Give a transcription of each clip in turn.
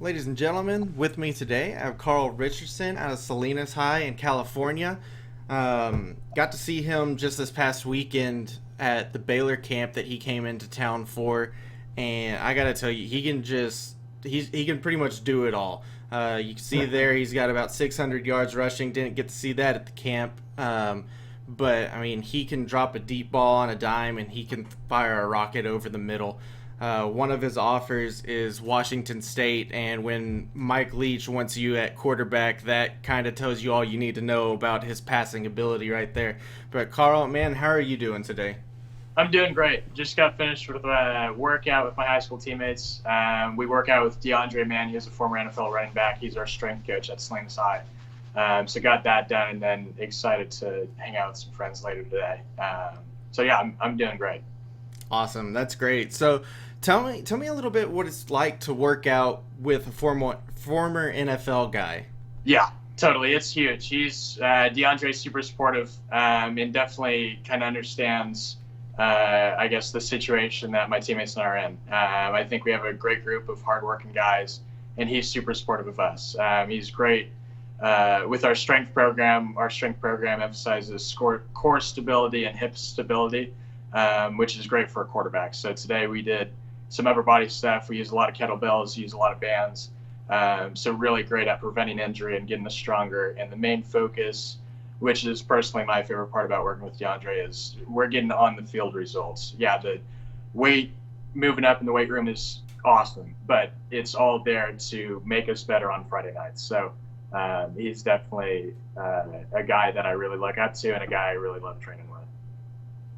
Ladies and gentlemen, with me today I have Carl Richardson out of Salinas High in California. Got to see him just this past weekend at the Baylor camp that he came into town for, and I gotta tell you, he can pretty much do it all. You can see there he's got about 600 yards rushing. Didn't get to see that at the camp, but I mean he can drop a deep ball on a dime and he can fire a rocket over the middle. One of his offers is Washington State, and when Mike Leach wants you at quarterback, that kind of tells you all you need to know about his passing ability right there. But Carl, man, how are you doing today? I'm doing great. Just got finished with a workout with my high school teammates. We work out with DeAndre Mannie, who's a former NFL running back. He's our strength coach at Salinas High. So got that done, and then excited to hang out with some friends later today. So yeah, I'm doing great. Awesome, that's great. So tell me a little bit what it's like to work out with a former NFL guy. Yeah, totally. It's huge. He's DeAndre's super supportive, and definitely kind of understands, I guess, the situation that my teammates and I are in. I think we have a great group of hardworking guys, and he's super supportive of us. He's great with our strength program. Our strength program emphasizes core stability and hip stability, which is great for a quarterback. So today we did some upper body stuff. We use a lot of kettlebells, use a lot of bands. So really great at preventing injury and getting us stronger. And the main focus, which is personally my favorite part about working with DeAndre, is we're getting on the field results. Yeah, the weight moving up in the weight room is awesome, but it's all there to make us better on Friday nights. So he's definitely a guy that I really look up to and a guy I really love training with.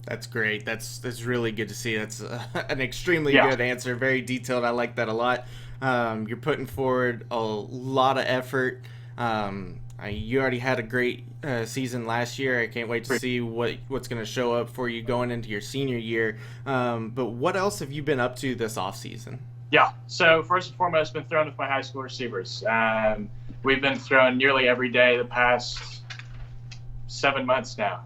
That's great. That's really good to see. That's an extremely Yeah. good answer. Very detailed. I like that a lot. You're putting forward a lot of effort. You already had a great season last year. I can't wait to see what's going to show up for you going into your senior year. But what else have you been up to this off season? Yeah. So first and foremost, been throwing with my high school receivers. We've been throwing nearly every day the past 7 months now,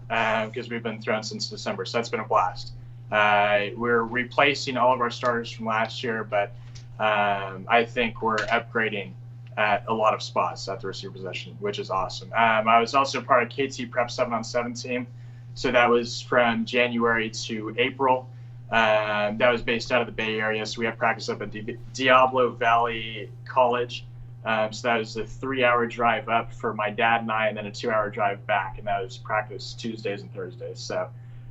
because we've been throwing since December. So that's been a blast. We're replacing all of our starters from last year, but I think we're upgrading at a lot of spots at the receiver position, which is awesome. I was also part of KT Prep 7-on-7 team. So that was from January to April. That was based out of the Bay Area. So we had practice up at Diablo Valley College. So that was a 3-hour drive up for my dad and I, and then a 2-hour drive back. And that was practice Tuesdays and Thursdays. So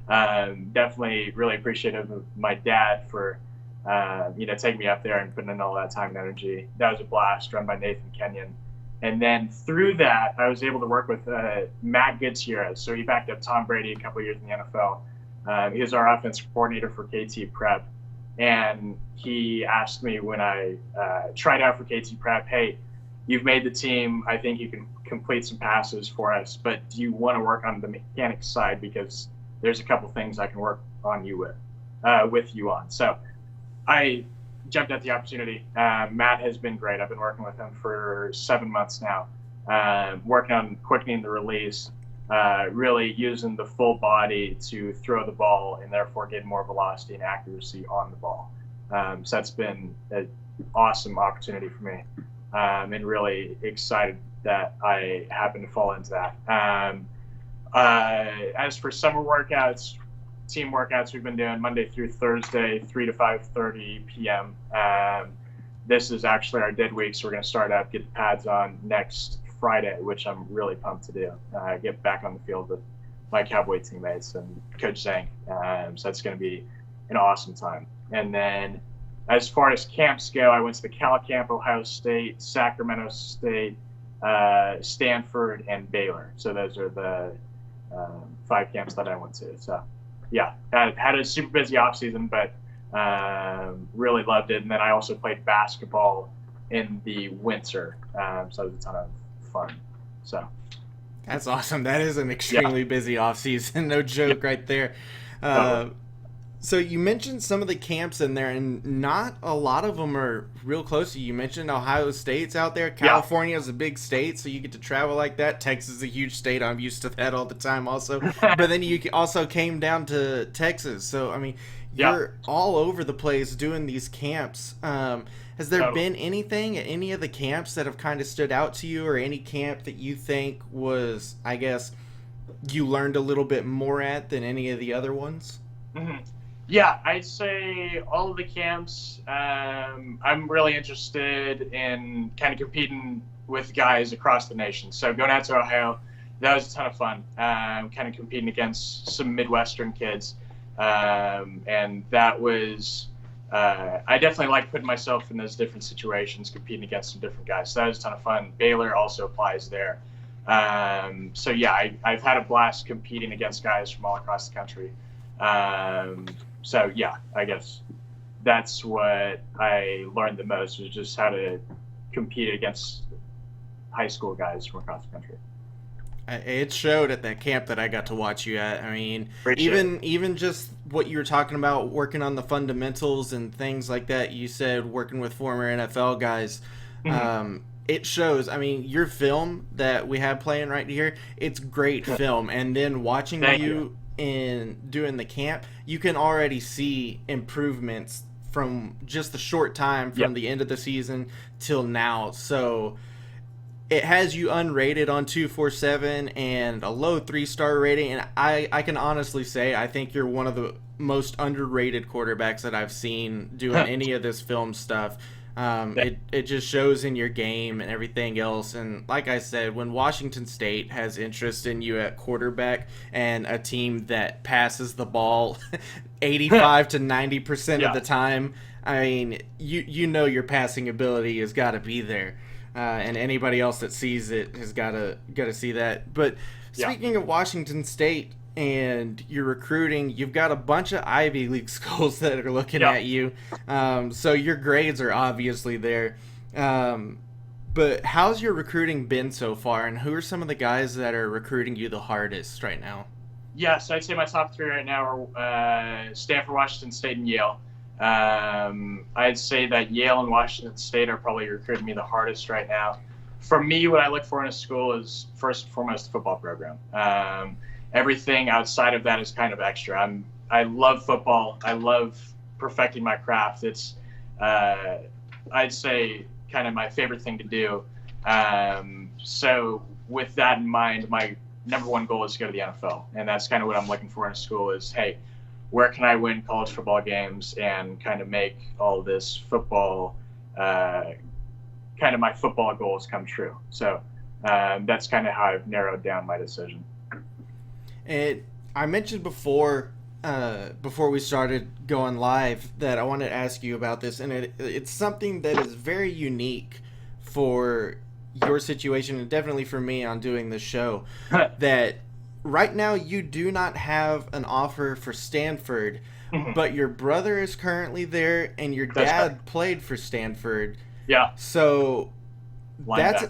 definitely really appreciative of my dad for taking me up there and putting in all that time and energy. That was a blast, run by Nathan Kenyon. And then through that, I was able to work with Matt Gutierrez. So he backed up Tom Brady a couple of years in the NFL. He was our offensive coordinator for KT Prep. And he asked me when I tried out for KT Prep, hey, you've made the team. I think you can complete some passes for us, but do you want to work on the mechanics side? Because there's a couple things I can work on you with you on. So I jumped at the opportunity. Matt has been great. I've been working with him for 7 months now, working on quickening the release, really using the full body to throw the ball and therefore get more velocity and accuracy on the ball. So that's been an awesome opportunity for me, and really excited that I happened to fall into that. As for summer workouts, team workouts we've been doing Monday through Thursday, 3 to 5:30 p.m. This is actually our dead week, so we're going to start up, get the pads on next Friday, which I'm really pumped to do. Get back on the field with my Cowboy teammates and Coach Zhang. So that's going to be an awesome time. And then as far as camps go, I went to the Cal Camp, Ohio State, Sacramento State, Stanford, and Baylor. So those are the 5 camps that I went to. So yeah, had a super busy off season, but really loved it. And then I also played basketball in the winter, so it was a ton of fun. So That's awesome. That is an extremely busy off season. No joke right there. Totally. So you mentioned some of the camps in there, and not a lot of them are real close to you. You mentioned Ohio State's out there. Yeah. California is a big state, so you get to travel like that. Texas is a huge state. I'm used to that all the time also. But then you also came down to Texas. So, I mean, you're all over the place doing these camps. Has there been anything at any of the camps that have kind of stood out to you, or any camp that you think was, I guess, you learned a little bit more at than any of the other ones? Mm-hmm. Yeah, I'd say all of the camps. I'm really interested in kind of competing with guys across the nation. So going out to Ohio, that was a ton of fun. Kind of competing against some Midwestern kids, and that was. I definitely like putting myself in those different situations, competing against some different guys. So that was a ton of fun. Baylor also applies there. So yeah, I've had a blast competing against guys from all across the country. So yeah, I guess that's what I learned the most, was just how to compete against high school guys from across the country. It showed at that camp that I got to watch you at. I mean, Appreciate even just what you were talking about, working on the fundamentals and things like that. You said working with former NFL guys. Mm-hmm. It shows. I mean, your film that we have playing right here, it's great film. And then watching you in doing the camp, you can already see improvements from just the short time from the end of the season till now. So it has you unrated on 247 and a low 3-star rating, and I can honestly say I think you're one of the most underrated quarterbacks that I've seen doing any of this film stuff. It just shows in your game and everything else. And like I said, when Washington State has interest in you at quarterback, and a team that passes the ball 85 to 90% of the time, I mean, you know your passing ability has got to be there. And anybody else that sees it has got to see that. But speaking of Washington State and your recruiting, you've got a bunch of Ivy League schools that are looking at you. So your grades are obviously there. But how's your recruiting been so far, and who are some of the guys that are recruiting you the hardest right now? Yes, I'd say my top three right now are Stanford, Washington State, and Yale. I'd say that Yale and Washington State are probably recruiting me the hardest right now. For me, what I look for in a school is first and foremost the football program. Everything outside of that is kind of extra. I love football. I love perfecting my craft. It's I'd say kind of my favorite thing to do. So with that in mind, my number one goal is to go to the NFL, and that's kind of what I'm looking for in a school is, hey, where can I win college football games and kind of make all this football, kind of my football goals come true. So that's kind of how I've narrowed down my decision. And I mentioned before we started going live that I wanted to ask you about this, and it's something that is very unique for your situation, and definitely for me on doing this show, that right now you do not have an offer for Stanford, but your brother is currently there, and your dad played for Stanford. Yeah. So that's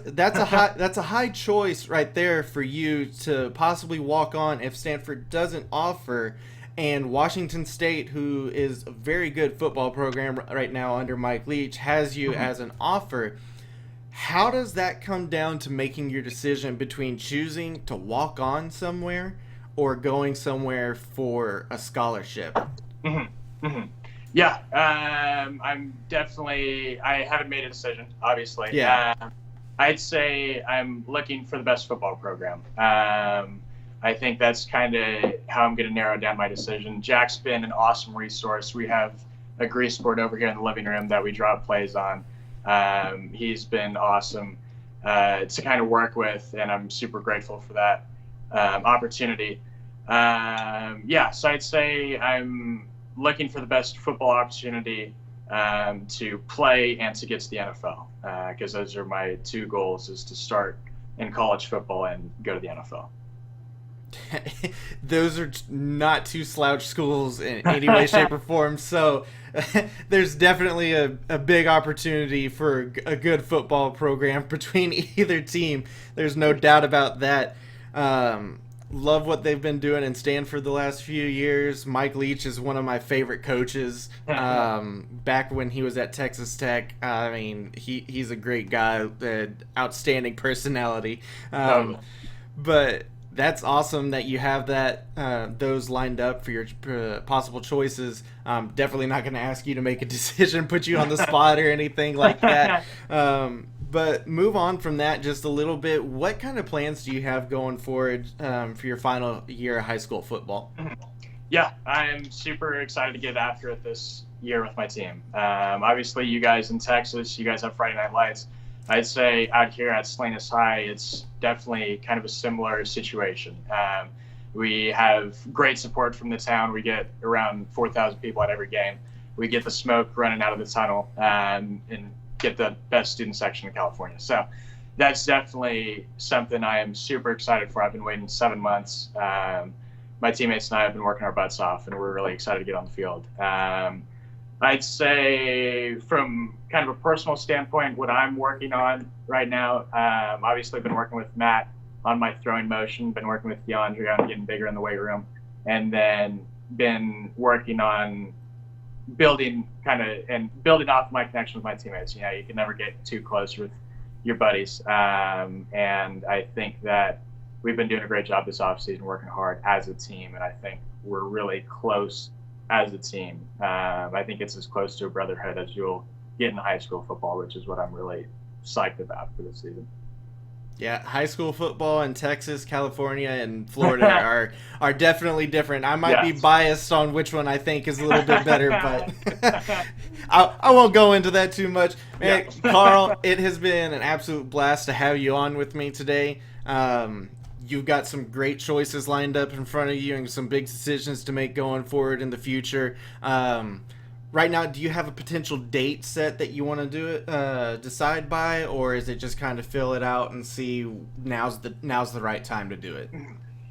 a high choice right there for you to possibly walk on if Stanford doesn't offer. And Washington State, who is a very good football program right now under Mike Leach, has you as an offer. How does that come down to making your decision between choosing to walk on somewhere or going somewhere for a scholarship? Yeah, I'm definitely. I haven't made a decision, obviously. Yeah. I'd say I'm looking for the best football program. I think that's kind of how I'm going to narrow down my decision. Jack's been an awesome resource. We have a grease board over here in the living room that we draw plays on. He's been awesome to kind of work with, and I'm super grateful for that opportunity. So I'd say I'm looking for the best football opportunity to play and to get to the NFL, because those are my two goals, is to start in college football and go to the NFL. Those are not two slouch schools in any way, shape, or form. So there's definitely a big opportunity for a good football program between either team. There's no doubt about that. love what they've been doing in Stanford the last few years. Mike Leach is one of my favorite coaches. Back when he was at Texas Tech, I mean, he's a great guy, outstanding personality. But that's awesome that you have those lined up for your possible choices. Definitely not going to ask you to make a decision, put you on the spot or anything like that. But move on from that just a little bit. What kind of plans do you have going forward for your final year of high school football? Yeah, I'm super excited to get after it this year with my team. Obviously, you guys in Texas, you guys have Friday Night Lights. I'd say out here at Salinas High, it's definitely kind of a similar situation. We have great support from the town. We get around 4,000 people at every game. We get the smoke running out of the tunnel and get the best student section in California. So that's definitely something I am super excited for. I've been waiting 7 months. My teammates and I have been working our butts off, and we're really excited to get on the field. I'd say from kind of a personal standpoint, what I'm working on right now, obviously I've been working with Matt on my throwing motion, been working with DeAndre on getting bigger in the weight room, and then been working on building off my connection with my teammates. You know, you can never get too close with your buddies. And I think that we've been doing a great job this offseason, working hard as a team, and I think we're really close as a team. I think it's as close to a brotherhood as you'll get in high school football, which is what I'm really psyched about for this season. Yeah, high school football in Texas, California, and Florida are definitely different. I might be biased on which one I think is a little bit better, but I won't go into that too much. Man, Carl, it has been an absolute blast to have you on with me today. You've got some great choices lined up in front of you and some big decisions to make going forward in the future. Right now, do you have a potential date set that you want to do it, decide by, or is it just kind of fill it out and see now's the right time to do it?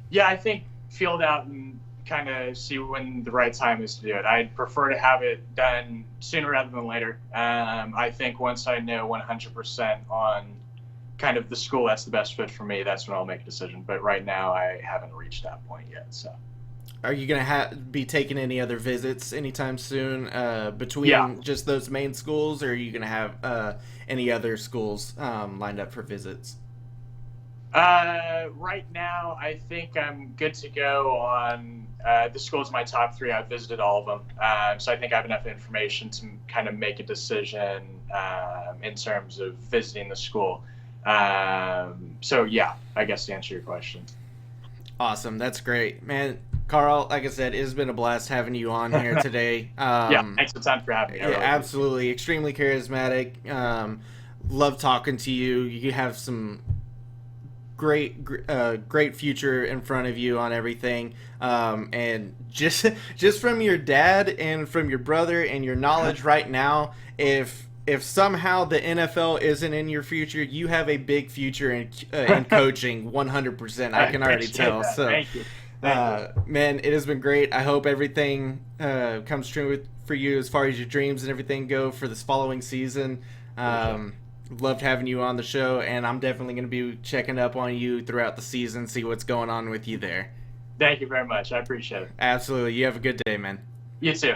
Yeah, I think fill it out and kind of see when the right time is to do it. I'd prefer to have it done sooner rather than later. I think once I know 100% on kind of the school that's the best fit for me, that's when I'll make a decision. But right now, I haven't reached that point yet. So. Are you going to be taking any other visits anytime soon between just those main schools, or are you going to have any other schools lined up for visits? Right now, I think I'm good to go on the schools in my top 3. I've visited all of them. So I think I have enough information to kind of make a decision in terms of visiting the school. So, yeah, I guess to answer your question. Awesome. That's great, man. Carl, like I said, it has been a blast having you on here today. Thanks a ton for having me. Yeah, really absolutely. Extremely charismatic. Love talking to you. You have some great future in front of you on everything. And just from your dad and from your brother and your knowledge right now, if somehow the NFL isn't in your future, you have a big future in coaching, 100%. I can already tell. That. So, Thank you. Man, it has been great. I hope everything comes true for you as far as your dreams and everything go for this following season. Loved having you on the show, and I'm definitely going to be checking up on you throughout the season, see what's going on with you there. Thank you very much. I appreciate it. Absolutely. You have a good day, man. You too.